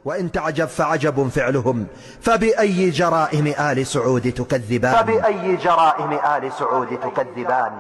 وإن تعجب فعجب فعلهم. فبأي جرائم آل سعود تكذبان؟ فبأي جرائم آل سعود تكذبان؟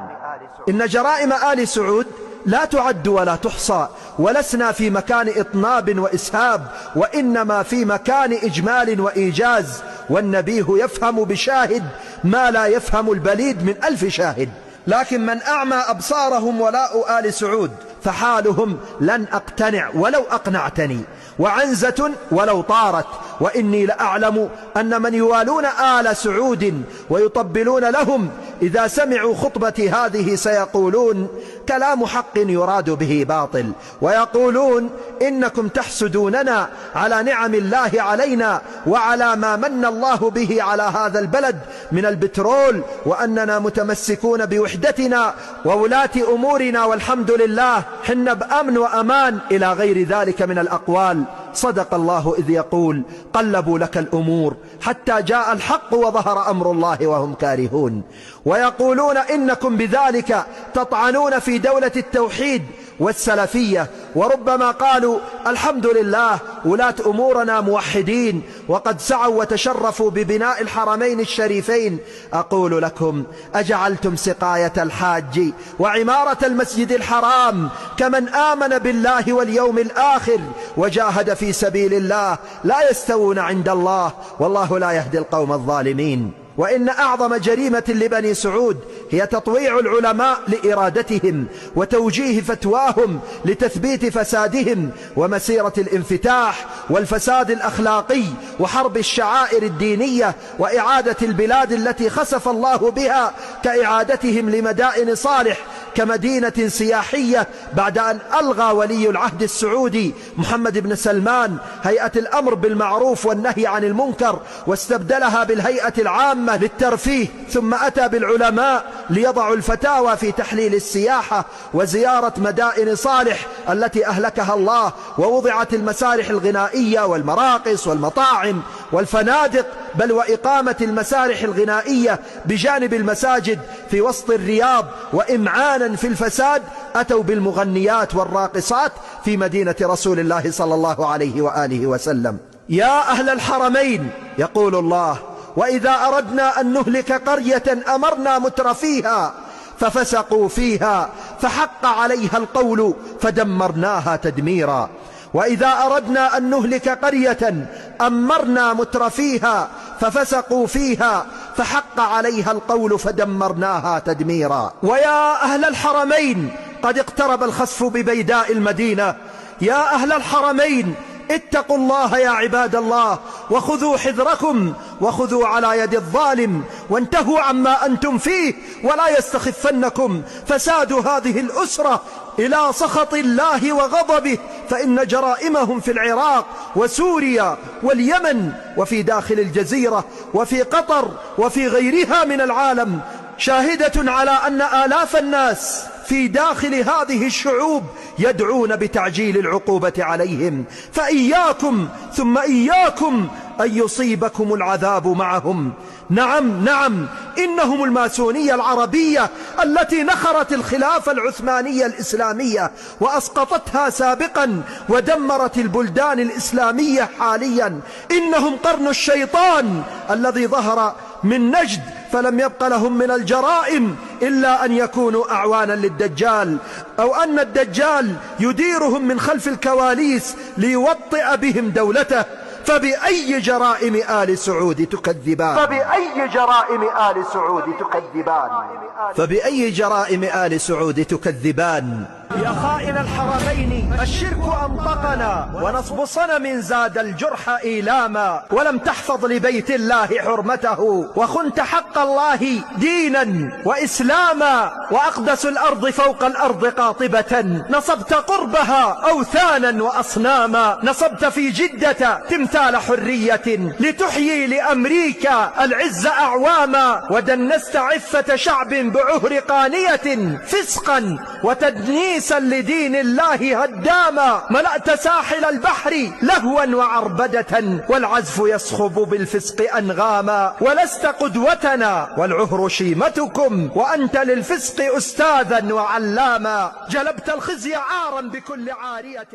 إن جرائم آل سعود لا تعد ولا تحصى، ولسنا في مكان إطناب وإسهاب، وإنما في مكان إجمال وإيجاز. والنبيه يفهم بشاهد ما لا يفهم البليد من 1000 شاهد. لكن من أعمى أبصارهم ولاء آل سعود فحالهم لن أقتنع ولو أقنعتني، وعنزة ولو طارت. وإني لأعلم أن من يوالون آل سعود ويطبلون لهم إذا سمعوا خطبتي هذه سيقولون كلام حق يراد به باطل، ويقولون إنكم تحسدوننا على نعم الله علينا وعلى ما من الله به على هذا البلد من البترول، وأننا متمسكون بوحدتنا وولاة أمورنا والحمد لله حنا بأمن وأمان، إلى غير ذلك من الأقوال. صدق الله إذ يقول قلبوا لك الأمور حتى جاء الحق وظهر أمر الله وهم كارهون. ويقولون إنكم بذلك تطعنون في دولة التوحيد والسلفية، وربما قالوا الحمد لله ولاة أمورنا موحدين وقد سعوا وتشرفوا ببناء الحرمين الشريفين. أقول لكم أجعلتم سقاية الحاج وعمارة المسجد الحرام كمن آمن بالله واليوم الآخر وجاهد في سبيل الله لا يستوون عند الله، والله لا يهدي القوم الظالمين. وإن أعظم جريمة لبني سعود هي تطويع العلماء لإرادتهم وتوجيه فتواهم لتثبيت فسادهم ومسيرة الانفتاح والفساد الأخلاقي وحرب الشعائر الدينية وإعادة البلاد التي خسف الله بها، كإعادتهم لمدائن صالح كمدينة سياحية بعد أن ألغى ولي العهد السعودي محمد بن سلمان هيئة الأمر بالمعروف والنهي عن المنكر واستبدلها بالهيئة العامة للترفيه، ثم أتى بالعلماء ليضعوا الفتاوى في تحليل السياحة وزيارة مدائن صالح التي أهلكها الله، ووضعت المسارح الغنائية والمراقص والمطاعم والفنادق، بل وإقامة المسارح الغنائية بجانب المساجد في وسط الرياض. وإمعانا في الفساد أتوا بالمغنيات والراقصات في مدينة رسول الله صلى الله عليه وآله وسلم. يا أهل الحرمين، يقول الله: وإذا أردنا أن نهلك قرية أمرنا مترفيها ففسقوا فيها فحق عليها القول فدمرناها تدميرا. وإذا أردنا أن نهلك قرية أمرنا مترفيها ففسقوا فيها فحق عليها القول فدمرناها تدميرا. ويا أهل الحرمين، قد اقترب الخسف ببيداء المدينة. يا أهل الحرمين، اتقوا الله يا عباد الله، وخذوا حذركم وخذوا على يد الظالم وانتهوا عما أنتم فيه، ولا يستخفنكم فساد هذه الأسرة إلى سخط الله وغضبه، فإن جرائمهم في العراق وسوريا واليمن وفي داخل الجزيرة وفي قطر وفي غيرها من العالم شاهدة على أن آلاف الناس في داخل هذه الشعوب يدعون بتعجيل العقوبة عليهم. فإياكم ثم إياكم أن يصيبكم العذاب معهم. نعم نعم، إنهم الماسونية العربية التي نخرت الخلافة العثمانية الإسلامية وأسقطتها سابقا ودمرت البلدان الإسلامية حاليا. إنهم قرن الشيطان الذي ظهر من نجد، فلم يبق لهم من الجرائم إلا أن يكونوا أعوانا للدجال، أو أن الدجال يديرهم من خلف الكواليس ليوطئ بهم دولته. فبأي جرائم آل سعود تكذبان؟ فبأي جرائم آل سعود تكذبان؟ فبأي جرائم آل سعود تكذبان؟ يا خائن الحرمين، الشرك أنطقنا ونصب صنم زاد الجرح إيلاما، ولم تحفظ لبيت الله حرمته وخنت حق الله دينا وإسلاما، وأقدس الأرض فوق الأرض قاطبة نصبت قربها أوثانا وأصناما، نصبت في جدة تمثال حرية لتحيي لأمريكا العز أعواما، ودنست عفة شعب بعهر قانية فسقا وتدنيسا لدين الله هداما، ملأت ساحل البحر لهوا وعربدة والعزف يصخب بالفسق أنغاما، ولست قدوتنا والعهر شيمتكم وأنت للفسق أستاذا وعلاما، جلبت الخزي عارا بكل عارية.